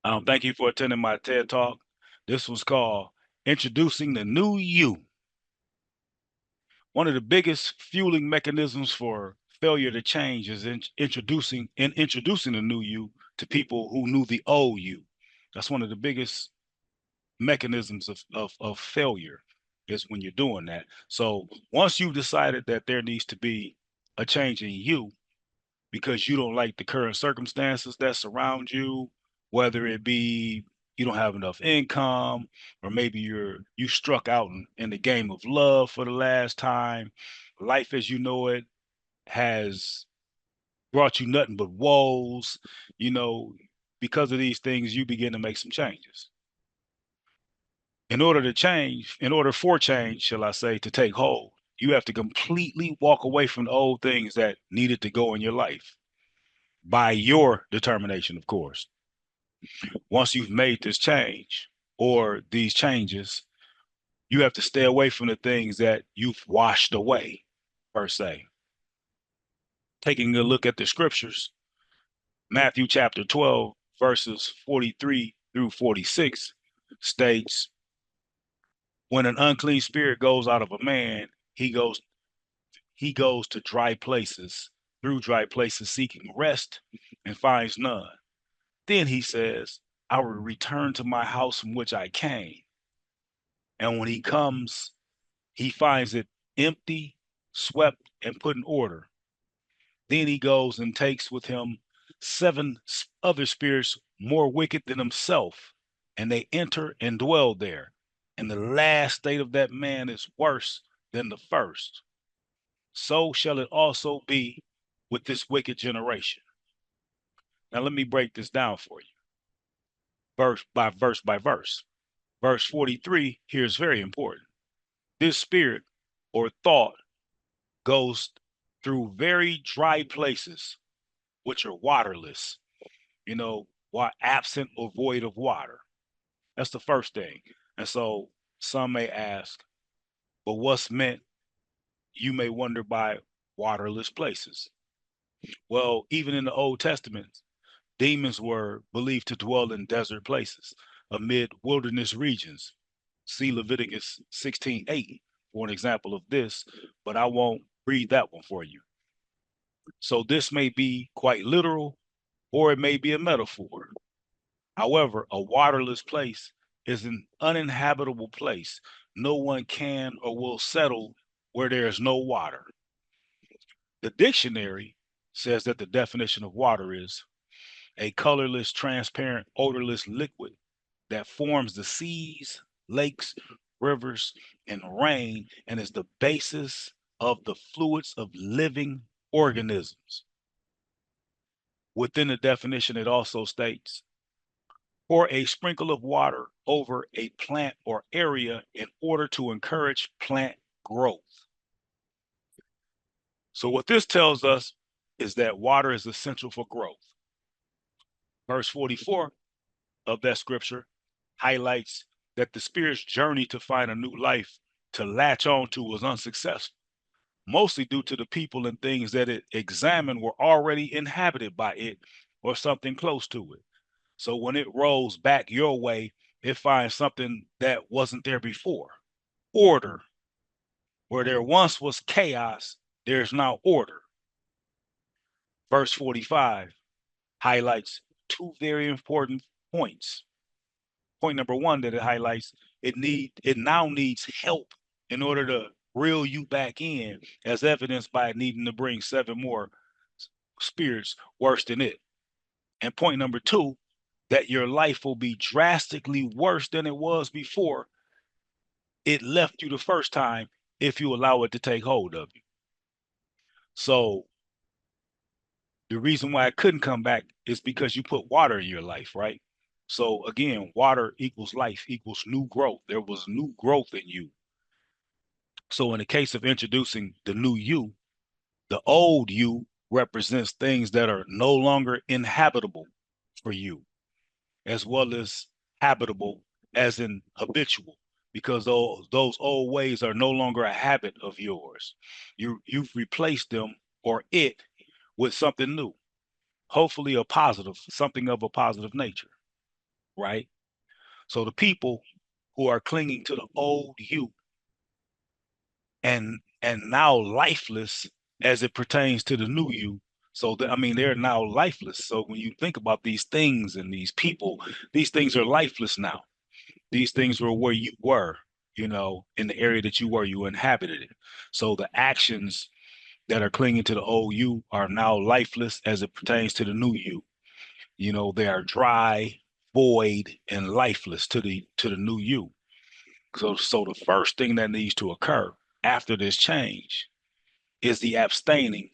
Thank you for attending my TED Talk. This was called Introducing the New You. One of the biggest fueling mechanisms for failure to change is introducing the new you to people who knew the old you. That's one of the biggest mechanisms of failure is when you're doing that. So once you've decided that there needs to be a change in you, because you don't like the current circumstances that surround you, whether it be you don't have enough income, or maybe you struck out in the game of love for the last time. Life as you know it has brought you nothing but woes, you know, because of these things, you begin to make some changes. In order for change, shall I say, to take hold, you have to completely walk away from the old things that needed to go in your life by your determination, of course. Once you've made this change or these changes, you have to stay away from the things that you've washed away, per se. Taking a look at the scriptures, Matthew chapter 12, verses 43 through 46 states, when an unclean spirit goes out of a man, he goes he goes to dry places, through dry places seeking rest and finds none. Then he says, I will return to my house from which I came. And when he comes, he finds it empty, swept, and put in order. Then he goes and takes with him seven other spirits more wicked than himself, and they enter and dwell there. And the last state of that man is worse than the first. So shall it also be with this wicked generation. Now, let me break this down for you, verse by verse by verse. Verse 43 here is very important. This spirit or thought goes through very dry places, which are waterless, while absent or void of water. That's the first thing. And so some may ask, but what's meant, you may wonder, by waterless places? Well, even in the Old Testament, demons were believed to dwell in desert places amid wilderness regions. See Leviticus 16:8 for an example of this, but I won't read that one for you. So this may be quite literal, or it may be a metaphor. However, a waterless place is an uninhabitable place. No one can or will settle where there is no water. The dictionary says that the definition of water is a colorless, transparent, odorless liquid that forms the seas, lakes, rivers, and rain, and is the basis of the fluids of living organisms. Within the definition, it also states, pour a sprinkle of water over a plant or area in order to encourage plant growth. So, what this tells us is that water is essential for growth. Verse 44 of that scripture highlights that the Spirit's journey to find a new life to latch on to was unsuccessful, mostly due to the people and things that it examined were already inhabited by it or something close to it. So when it rolls back your way, it finds something that wasn't there before. Order. Where there once was chaos, there's now order. Verse 45 highlights two very important points. Point number one that it highlights, it now needs help in order to reel you back in, as evidenced by it needing to bring seven more spirits worse than it. And point number two, that your life will be drastically worse than it was before it left you the first time if you allow it to take hold of you. So the reason why it couldn't come back is because you put water in your life, right? So again, water equals life equals new growth. There was new growth in you. So in the case of introducing the new you, the old you represents things that are no longer inhabitable for you, as well as habitable, as in habitual, because those old ways are no longer a habit of yours. You've replaced them or it with something new, hopefully a positive, something of a positive nature. right? So the people who are clinging to the old you and now lifeless as it pertains to the new you. So I mean, they're now lifeless. So when you think about these things and these people, these things are lifeless now. These things were where you were, in the area that you were, you inhabited it. So the actions that are clinging to the old you are now lifeless as it pertains to the new you. They are dry, void, and lifeless to the new you. So the first thing that needs to occur after this change is the abstaining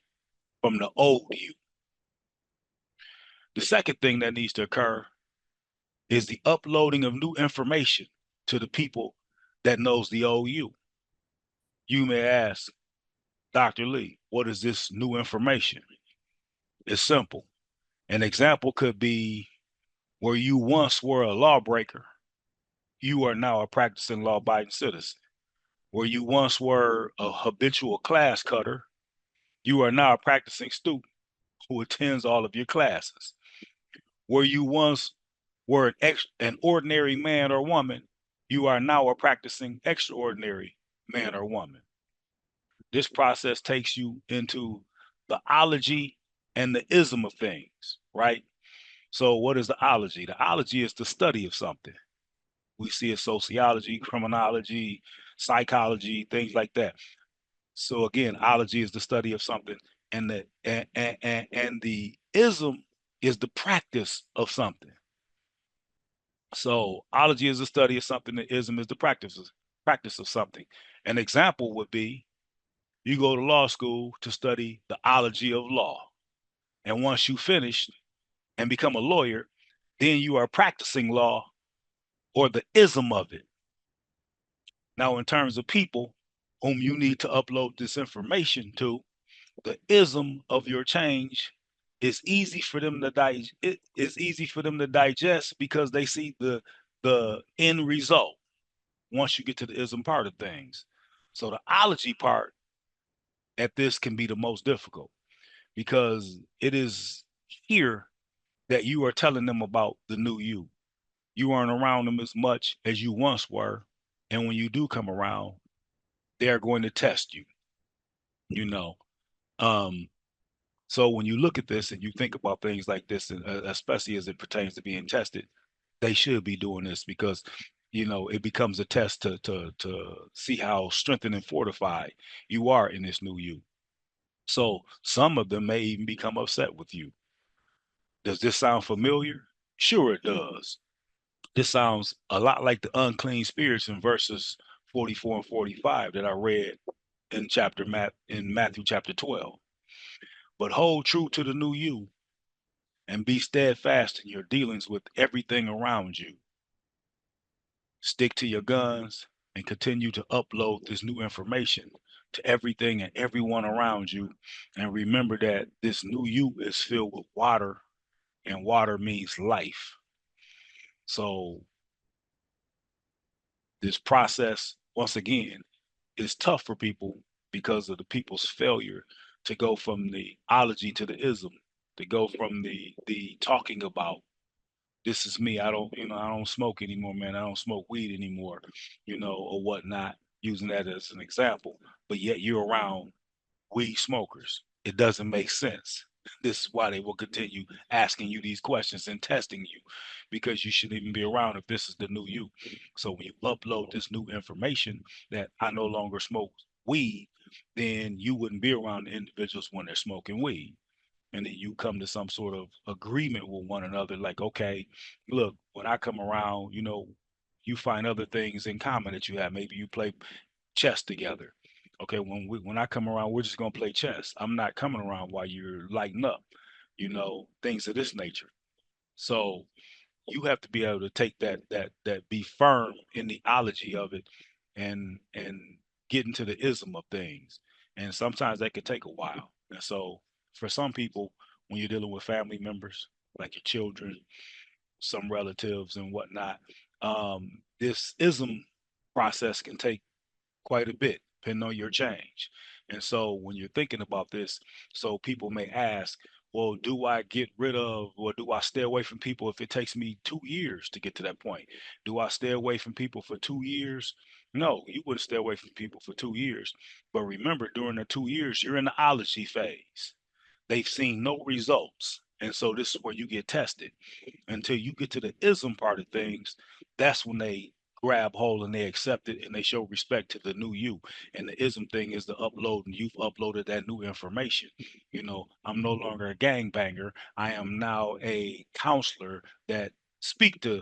from the old you. The second thing that needs to occur is the uploading of new information to the people that knows the old you. You may ask, Dr. Lee, what is this new information? It's simple. An example could be where you once were a lawbreaker, you are now a practicing law-abiding citizen. Where you once were a habitual class cutter, you are now a practicing student who attends all of your classes. Where you once were an ordinary man or woman, you are now a practicing extraordinary man or woman. This process takes you into the ology and the ism of things, right? So, what is the ology? The ology is the study of something. We see it sociology, criminology, psychology, things like that. So again, ology is the study of something, and the ism is the practice of something. So ology is the study of something, the ism is the practice of something. An example would be you go to law school to study the ology of law. And once you finish and become a lawyer, then you are practicing law or the ism of it. Now, in terms of people whom you need to upload this information to, the ism of your change is easy for them to digest. It is easy for them to digest because they see the end result once you get to the ism part of things. So the ology part at this can be the most difficult because it is here that you are telling them about the new you. You aren't around them as much as you once were. And when you do come around, they're going to test you, you know. Um, so when you look at this and you think about things like this, and especially as it pertains to being tested, they should be doing this because it becomes a test to see how strengthened and fortified you are in this new you. So some of them may even become upset with you. Does this sound familiar? Sure, it does. This sounds a lot like the unclean spirits in verses 44 and 45 that I read in Matthew chapter 12. But hold true to the new you and be steadfast in your dealings with everything around you. Stick to your guns and continue to upload this new information to everything and everyone around you. And remember that this new you is filled with water, and water means life. So this process, once again, is tough for people because of the people's failure to go from the ology to the ism, to go from the talking about this is me. I don't smoke anymore, man. I don't smoke weed anymore, or whatnot, using that as an example. But yet you're around weed smokers. It doesn't make sense. This is why they will continue asking you these questions and testing you because you shouldn't even be around if this is the new you. So when you upload this new information that I no longer smoke weed, then you wouldn't be around the individuals when they're smoking weed. And then you come to some sort of agreement with one another, like, okay, look, when I come around, you find other things in common that you have. Maybe you play chess together. Okay, when I come around, we're just gonna play chess. I'm not coming around while you're lighting up, things of this nature. So you have to be able to take that be firm in the ology of it and get into the ism of things. And sometimes that could take a while. And so for some people, when you're dealing with family members, like your children, some relatives and whatnot, this ism process can take quite a bit, depending on your change. And so when you're thinking about this, so people may ask, well, do I get rid of, or do I stay away from people if it takes me 2 years to get to that point? Do I stay away from people for 2 years? No, you wouldn't stay away from people for 2 years. But remember, during the 2 years, you're in the ology phase. They've seen no results. And so this is where you get tested until you get to the ism part of things. That's when they grab hold and they accept it and they show respect to the new you. And the ism thing is the upload, and you've uploaded that new information. I'm no longer a gangbanger. I am now a counselor that speak to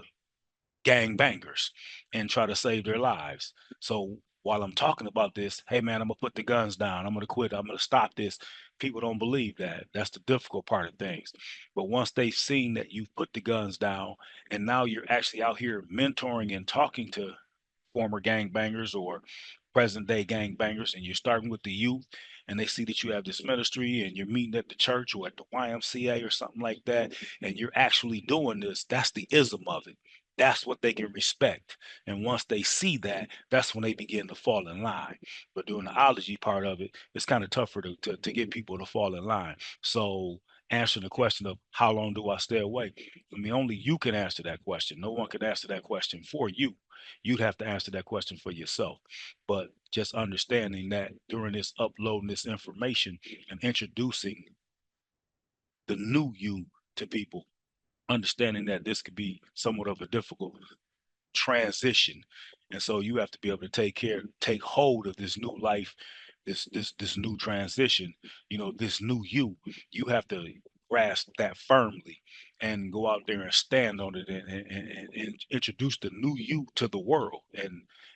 gang bangers and try to save their lives. So while I'm talking about this, hey man, I'm gonna put the guns down. I'm gonna quit. I'm gonna stop this. People don't believe that. That's the difficult part of things. But once they've seen that you've put the guns down and now you're actually out here mentoring and talking to former gangbangers or present day gangbangers, and you're starting with the youth, and they see that you have this ministry and you're meeting at the church or at the YMCA or something like that, and you're actually doing this, that's the ism of it. That's what they can respect. And once they see that, that's when they begin to fall in line. But doing the ology part of it, it's kind of tougher to get people to fall in line. So answering the question of how long do I stay away? I mean, only you can answer that question. No one can answer that question for you. You'd have to answer that question for yourself. But just understanding that during this uploading this information and introducing the new you to people, understanding that this could be somewhat of a difficult transition. And so you have to be able to take hold of this new life, this new transition, this new you. You have to grasp that firmly and go out there and stand on it, and introduce the new you to the world,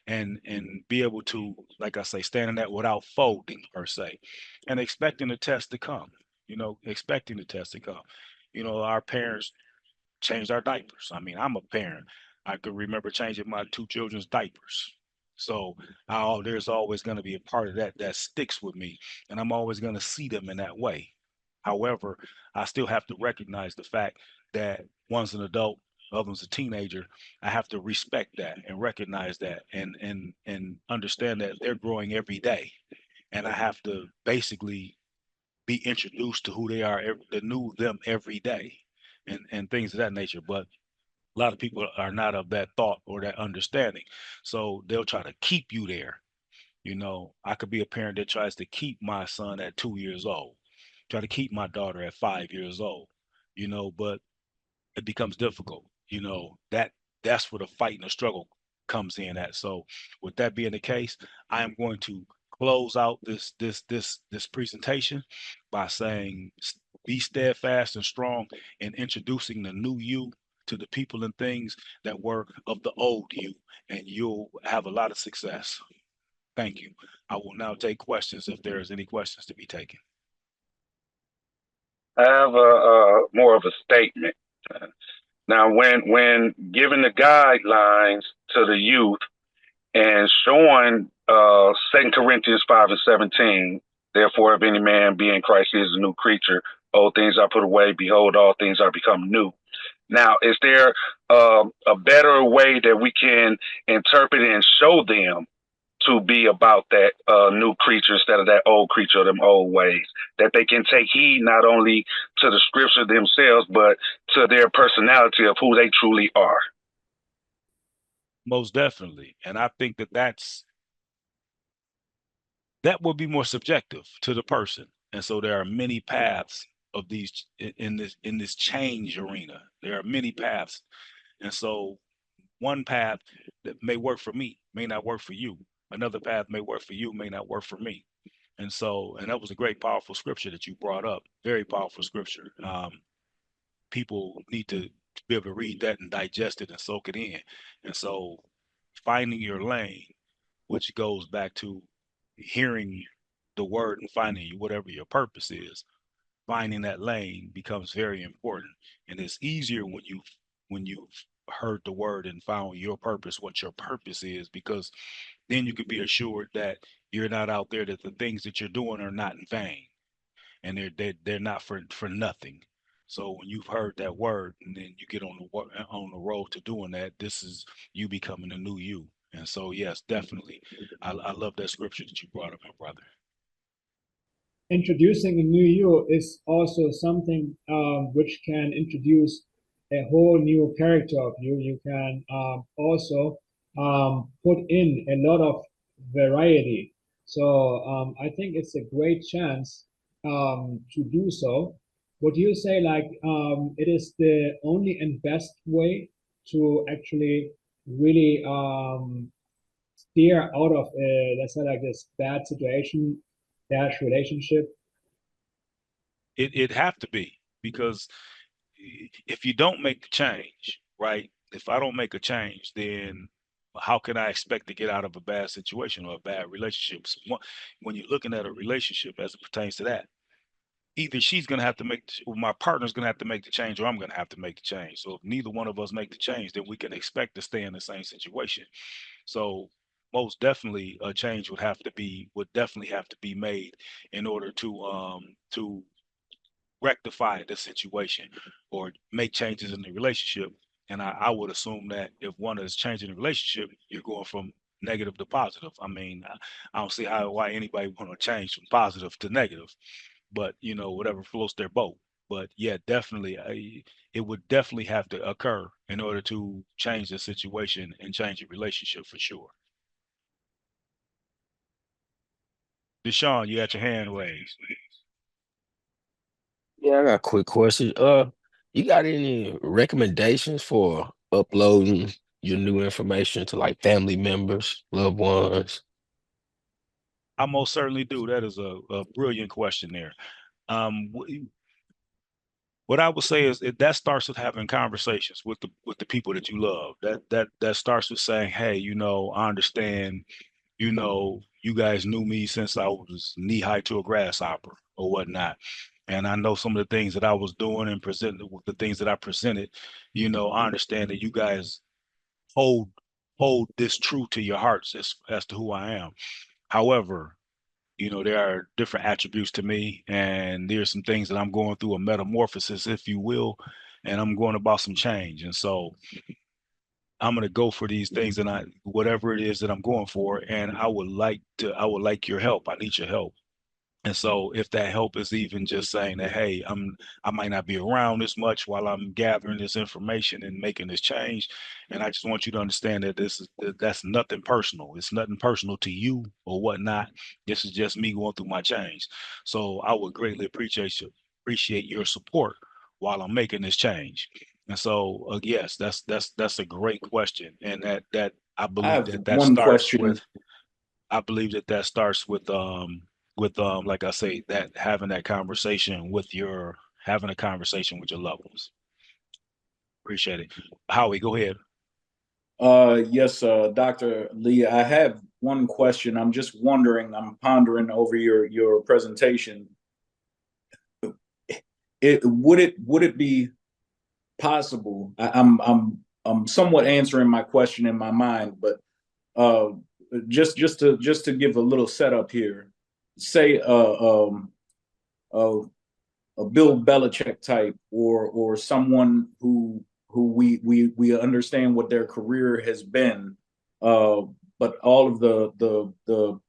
and be able to, like I say, stand in that without folding per se, and expecting the test to come, expecting the test to come. Our parents changed our diapers. I mean, I'm a parent. I could remember changing my two children's diapers. So there's always going to be a part of that that sticks with me, and I'm always going to see them in that way. However, I still have to recognize the fact that one's an adult, other's a teenager. I have to respect that and recognize that, and understand that they're growing every day, and I have to basically be introduced to who they are, the new them every day, and things of that nature. But a lot of people are not of that thought or that understanding, so they'll try to keep you there. I could be a parent that tries to keep my son at 2 years old, try to keep my daughter at 5 years old, but it becomes difficult. That's where the fight and the struggle comes in at. So with that being the case, I am going to close out this presentation by saying, be steadfast and strong in introducing the new you to the people and things that were of the old you, and you'll have a lot of success. Thank you. I will now take questions if there is any questions to be taken. I have a more of a statement. Now, when giving the guidelines to the youth and showing 2 Corinthians 5:17, therefore, if any man be in Christ, he is a new creature. Old things are put away; behold, all things are become new. Now, is there a better way that we can interpret and show them to be about that new creature instead of that old creature or them old ways? That they can take heed not only to the scripture themselves, but to their personality of who they truly are. Most definitely. And I think that will be more subjective to the person. And so there are many paths of these in this change arena. There are many paths. And so one path that may work for me may not work for you. Another path may work for you, may not work for me. And that was a great, powerful scripture that you brought up. Very powerful scripture. People need to be able to read that and digest it and soak it in. And so finding your lane, which goes back to hearing the word and finding whatever your purpose is, finding that lane becomes very important. And it's easier when you've heard the word and found your purpose, what your purpose is, because then you can be assured that you're not out there, that the things that you're doing are not in vain, and they're not for nothing. So when you've heard that word and then you get on the road to doing that, this is you becoming a new you. And so yes, definitely, I love that scripture that you brought up, my brother. introducing a new you is also something which can introduce a whole new character of you. You can also put in a lot of variety. So I think it's a great chance to do so. Would you say like it is the only and best way to actually really steer out of a, let's say like this bad situation dash relationship? It have to be, because if you don't make the change, right? If I don't make a change, then how can I expect to get out of a bad situation or a bad relationship? So when you're looking at a relationship as it pertains to that, either she's going to have to make, or my partner's going to have to make the change, or I'm going to have to make the change. So if neither one of us make the change, then we can expect to stay in the same situation. So most definitely a change would definitely have to be made in order to rectify the situation or make changes in the relationship. And I would assume that if one is changing the relationship, you're going from negative to positive. I mean, I don't see why anybody want to change from positive to negative, but whatever floats their boat. But yeah, definitely, it would definitely have to occur in order to change the situation and change the relationship for sure. Deshaun, you got your hand raised. Yeah, I got a quick question. You got any recommendations for uploading your new information to like family members, loved ones? I most certainly do. That is a brilliant question there. What I would say is that starts with having conversations with the people that you love. That starts with saying, hey, I understand, you guys knew me since I was knee high to a grasshopper or whatnot. And I know some of the things that I was doing and presented with the things that I presented, I understand that you guys hold hold this true to your hearts as to who I am. However, there are different attributes to me, and there's some things that I'm going through a metamorphosis, if you will, and I'm going about some change. And so I'm going to go for these things, and whatever it is that I'm going for, and I would like your help. I need your help. And so if that help is even just saying that, hey, I might not be around this much while I'm gathering this information and making this change. And I just want you to understand that that's nothing personal. It's nothing personal to you or whatnot. This is just me going through my change. So I would greatly appreciate your support while I'm making this change. And so yes, that's a great question. And that I I believe have that one starts with question. like I say, that having a conversation with your loved ones. Appreciate it. Howie, go ahead. Yes, Dr. Lee, I have one question. I'm just wondering, I'm pondering over your presentation. Would it be possible? I'm somewhat answering my question in my mind, but uh, just to give a little setup here. Say uh, a Bill Belichick type, or someone who we understand what their career has been, uh, but all of the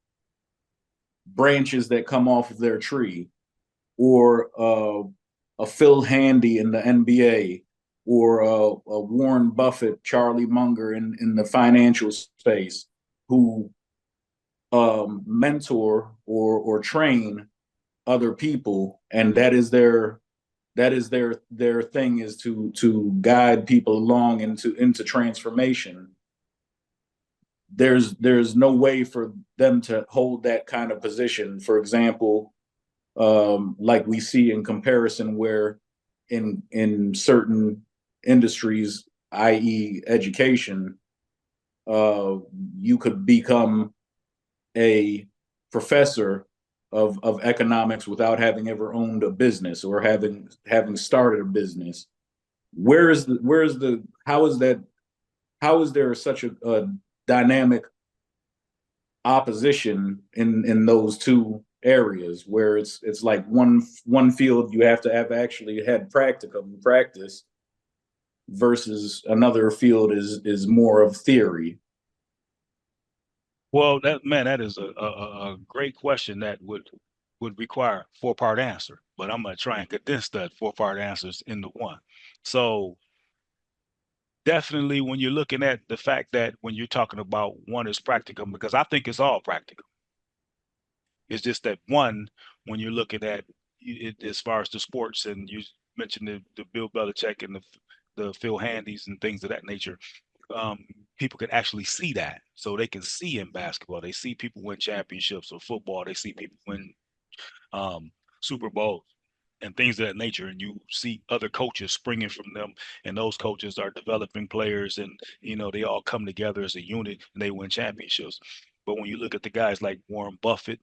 branches that come off of their tree, or a Phil Handy in the NBA, or a Warren Buffett, Charlie Munger in the financial space, who mentor or train other people, and that is their thing, is to guide people along into transformation. There's no way for them to hold that kind of position. For example, like we see in comparison, where in certain industries, i.e., education, you could become a professor of economics without having ever owned a business or having started a business. Where is the how is there such a dynamic opposition in those two areas, where it's like one field you have to have actually had practicum practice, versus another field is more of theory? Well, that is a great question that would would require 4-part answer, but I'm going to try and condense that 4-part answers into one. So definitely when you're looking at the fact that when you're talking about one is practical, because I think it's all practical. It's just that one, when you're looking at it as far as the sports, and you mentioned the Bill Belichick and the Phil Handys and things of that nature, people can actually see that. So they can see in basketball, they see people win championships, or football, they see people win um, Super Bowls and things of that nature. And you see other coaches springing from them, and those coaches are developing players, and they all come together as a unit and they win championships. But when you look at the guys like Warren Buffett,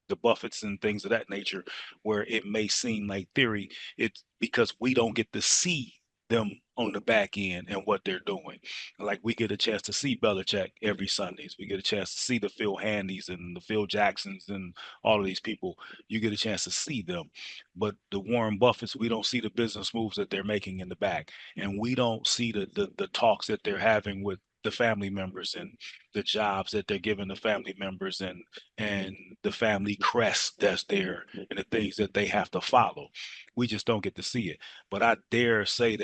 the Buffetts and things of that nature, where it may seem like theory, it's because we don't get to see them on the back end and what they're doing. Like we get a chance to see Belichick every Sundays. We get a chance to see the Phil Handys and the Phil Jacksons and all of these people. You get a chance to see them. But the Warren Buffetts, we don't see the business moves that they're making in the back. And we don't see the talks that they're having with the family members, and the jobs that they're giving the family members, and the family crest that's there, and the things that they have to follow. We just don't get to see it. But I dare say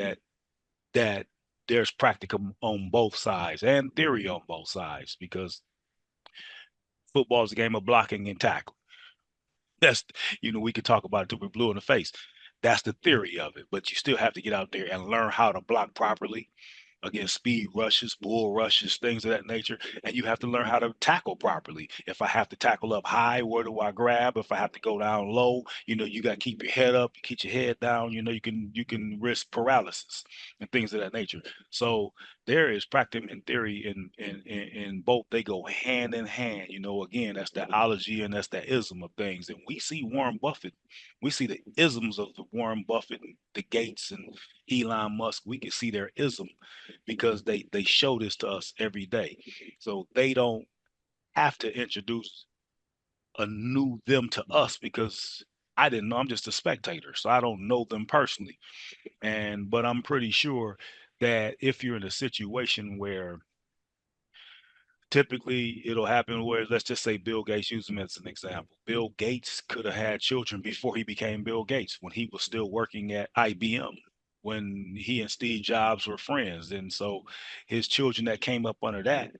that there's practicum on both sides and theory on both sides, because football is a game of blocking and tackling. That's, we could talk about it till we're blue in the face. That's the theory of it, but you still have to get out there and learn how to block properly against speed rushes, bull rushes, things of that nature. And you have to learn how to tackle properly. If I have to tackle up high, where do I grab? If I have to go down low, you got to keep your head up, you keep your head down, you can risk paralysis and things of that nature. So there is practice and theory in both. They go hand in hand. Again, that's the ology and that's the ism of things. And we see Warren Buffett, we see the isms of the Warren Buffett and the Gates and Elon Musk. We can see their ism because they show this to us every day. So they don't have to introduce a new them to us, because I didn't know. I'm just a spectator, so I don't know them personally. But I'm pretty sure that if you're in a situation where typically it'll happen, where let's just say Bill Gates, use him as an example. Bill Gates could have had children before he became Bill Gates, when he was still working at IBM, when he and Steve Jobs were friends. And so his children that came up under that,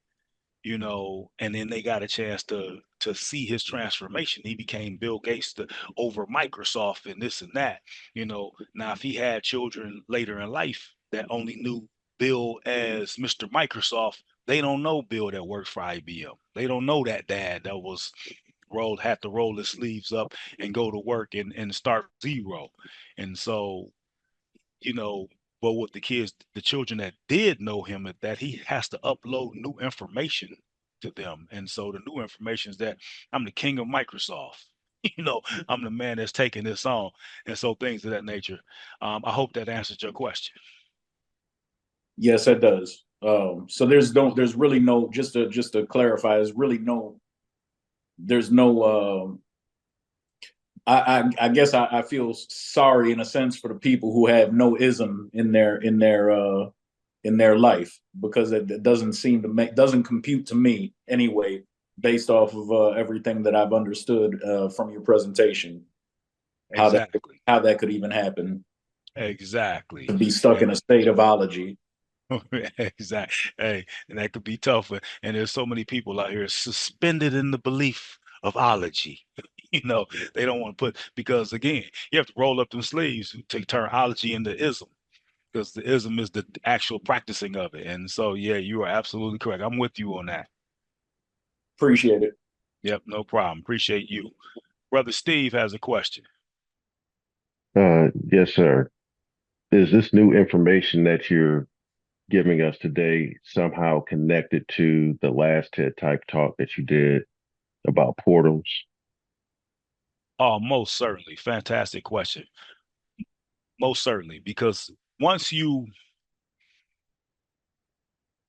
and then they got a chance to see his transformation. He became Bill Gates over Microsoft and this and that. Now if he had children later in life that only knew Bill as Mr. Microsoft, they don't know Bill that worked for IBM. They don't know that dad that was had to roll his sleeves up and go to work and start zero. And so, you know, but with the children that did know him, at that he has to upload new information to them. And so the new information is that I'm the king of Microsoft. I'm the man that's taking this on. And so things of that nature. I hope that answers your question. Yes, it does. So there's really no, just to clarify, there's no I guess I feel sorry in a sense for the people who have no ism in their life, because it doesn't compute to me anyway, based off of everything that I've understood from your presentation. Exactly. How that could even happen, Exactly. to be stuck in a state of ology. Exactly. Hey, and that could be tough. And there's so many people out here suspended in the belief of ology. They don't want to because again, you have to roll up them sleeves to turn ology into ism, because the ism is the actual practicing of it. And so, yeah, you are absolutely correct. I'm with you on that. Appreciate it. Yep, no problem. Appreciate you. Brother Steve has a question. Yes, sir. Is this new information that you're giving us today somehow connected to the last TED Type talk that you did about portals? Oh, most certainly. Fantastic question. Most certainly, because once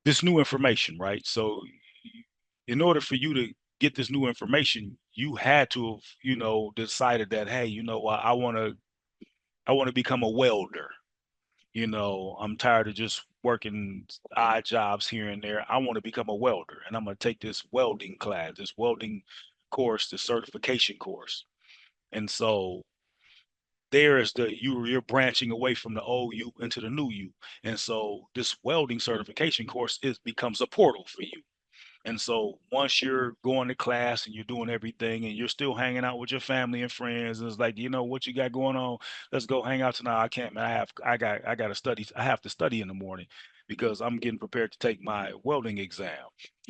this new information, right? So in order for you to get this new information, you had to have, decided that, hey, I want to become a welder. I'm tired of just working odd jobs here and there. I want to become a welder, and I'm going to take this welding class, this welding course, this certification course. And so there is you're branching away from the old you into the new you. And so this welding certification course becomes a portal for you. And so once you're going to class and you're doing everything and you're still hanging out with your family and friends, and it's like, what you got going on? Let's go hang out tonight. I can't, man. I got to study. I have to study in the morning because I'm getting prepared to take my welding exam.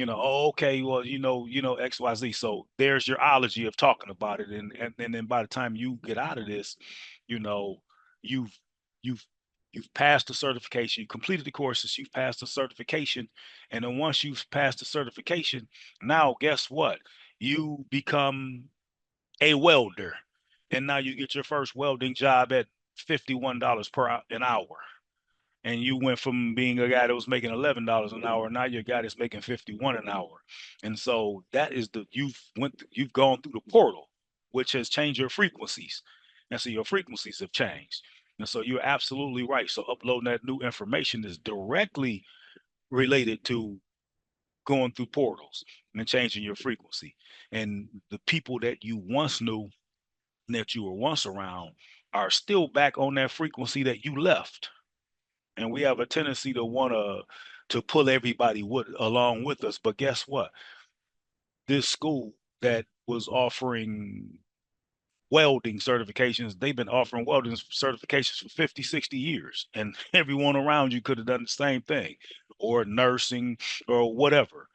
Oh, okay, well, XYZ. So there's your ology of talking about it. And then by the time you get out of this, you know, you've you've you've passed the certification, you completed the courses, you've passed the certification, and then once you've passed the certification, now guess what? You become a welder, and now you get your first welding job at $51 an hour. And you went from being a guy that was making $11 an hour, now you're a guy that's making 51 an hour. And so that is you've gone through the portal, which has changed your frequencies. And so your frequencies have changed. And so you're absolutely right. So uploading that new information is directly related to going through portals and changing your frequency. And the people that you once knew, that you were once around, are still back on that frequency that you left. And we have a tendency to want to pull everybody along with us. But guess what? This school that was offering welding certifications, they've been offering welding certifications for 50, 60 years. And everyone around you could have done the same thing, or nursing or whatever.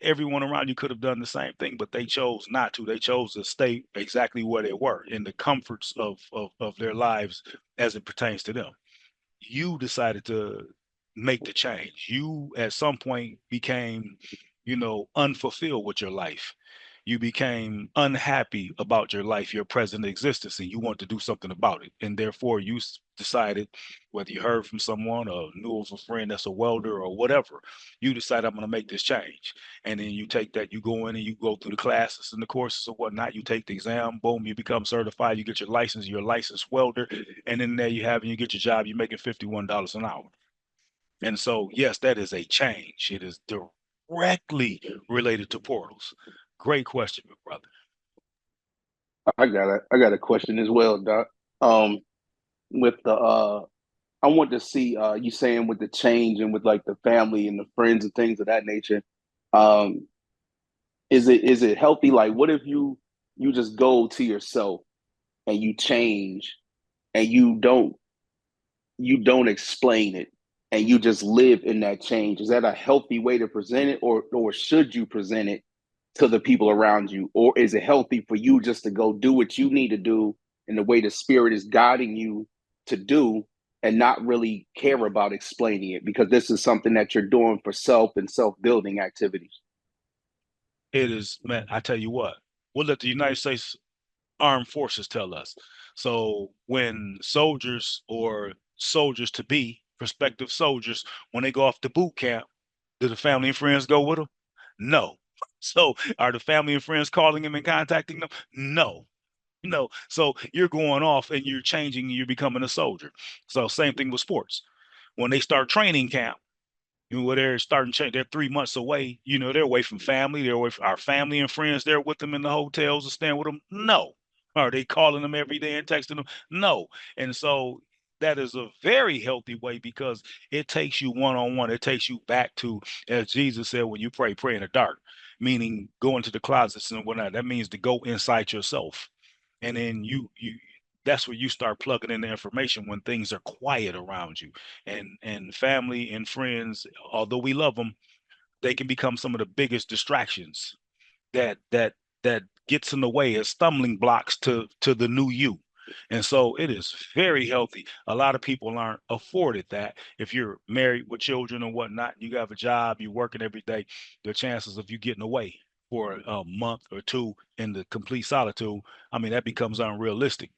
Everyone around you could have done the same thing, but they chose not to. They chose to stay exactly where they were in the comforts of their lives as it pertains to them. You decided to make the change. You at some point became, unfulfilled with your life. You became unhappy about your life, your present existence, and you want to do something about it. And therefore, you decided, whether you heard from someone or knew of a friend that's a welder or whatever, you decide, I'm going to make this change. And then you take that, you go in and you go through the classes and the courses or whatnot. You take the exam, boom, you become certified. You get your license, you're a licensed welder. And then there you have, and you get your job, you're making $51 an hour. And so, yes, that is a change. It is directly related to portals. Great question, my brother. I got a question as well, Doc. Um, with the I want to see you saying with the change and with like the family and the friends and things of that nature. Um, is it healthy? Like, what if you just go to yourself and you change and you don't explain it and you just live in that change? Is that a healthy way to present it, or should you present it to the people around you? Or is it healthy for you just to go do what you need to do in the way the spirit is guiding you to do, and not really care about explaining it because this is something that you're doing for self and self-building activities? It is, man, I tell you what, we'll let the United States Armed Forces tell us. So when soldiers or soldiers to be, prospective soldiers, when they go off to boot camp, do the family and friends go with them? No. So are the family and friends calling them and contacting them? No. No. So you're going off and you're changing, and you're becoming a soldier. So same thing with sports. When they start training camp, where they're starting to change, they're 3 months away. They're away from family. They're away from our family and friends. They're with them in the hotels and staying with them. No. Are they calling them every day and texting them? No. And so that is a very healthy way because it takes you one on one. It takes you back to, as Jesus said, when you pray, pray in the dark, meaning go into the closets and whatnot. That means to go inside yourself. And then that's where you start plugging in the information when things are quiet around you. And family and friends, although we love them, they can become some of the biggest distractions that gets in the way as stumbling blocks to the new you. And so it is very healthy. A lot of people aren't afforded that. If you're married with children and whatnot, you have a job, you're working every day, the chances of you getting away for a month or two in the complete solitude, I mean, that becomes unrealistic.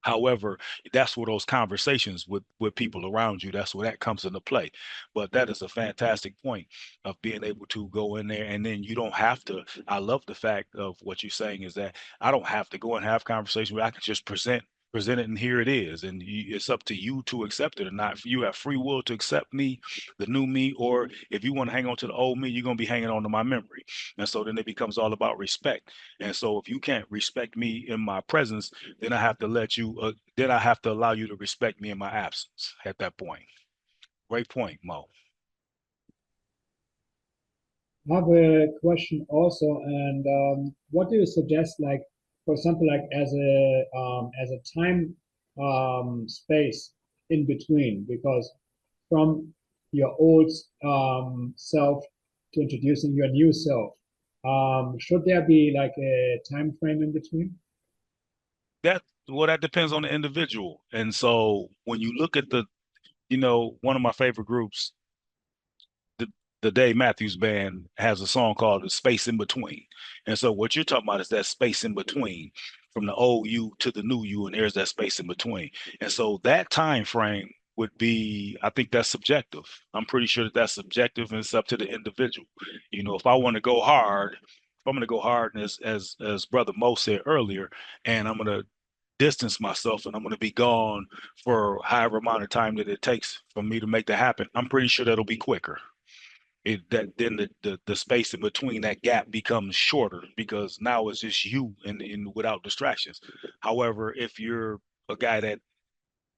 However, that's where those conversations with people around you, that's where that comes into play. But that is a fantastic point of being able to go in there, and then you don't have to. I love the fact of what you're saying is that I don't have to go and have conversations where I can just present present it, and here it is. And it's up to you to accept it or not. You have free will to accept me, the new me, or if you want to hang on to the old me, you're going to be hanging on to my memory. And so then it becomes all about respect. And so if you can't respect me in my presence, then I have to then I have to allow you to respect me in my absence at that point. Great point, Mo. I have a question also, and what do you suggest, like, for example, like as a time space in between? Because from your old self to introducing your new self, should there be like a time frame in between? That depends on the individual. And so when you look at one of my favorite groups, the Dave Matthews Band, has a song called "The Space in Between." And so what you're talking about is that space in between, from the old you to the new you, and there's that space in between. And so that time frame would be, I think that's subjective. I'm pretty sure that that's subjective, and it's up to the individual. If I want to go hard, if I'm going to go hard, and as Brother Mo said earlier, and I'm going to distance myself and I'm going to be gone for however amount of time that it takes for me to make that happen, I'm pretty sure that'll be quicker. Then the space in between, that gap becomes shorter, because now it's just you and without distractions. However, if you're a guy that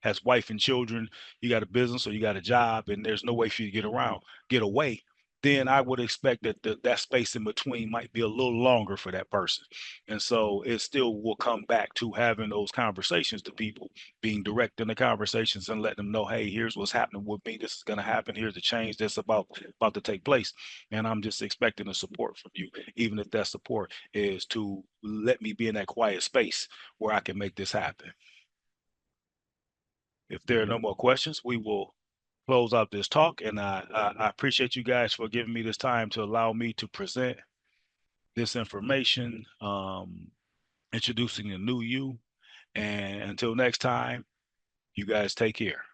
has wife and children, you got a business or you got a job, and there's no way for you to get away, then I would expect that that space in between might be a little longer for that person. And so it still will come back to having those conversations to people, being direct in the conversations and letting them know, hey, here's what's happening with me. This is going to happen. Here's the change that's about to take place. And I'm just expecting the support from you, even if that support is to let me be in that quiet space where I can make this happen. If there are no more questions, we will close out this talk. And I appreciate you guys for giving me this time to allow me to present this information, introducing the new you. And until next time, you guys take care.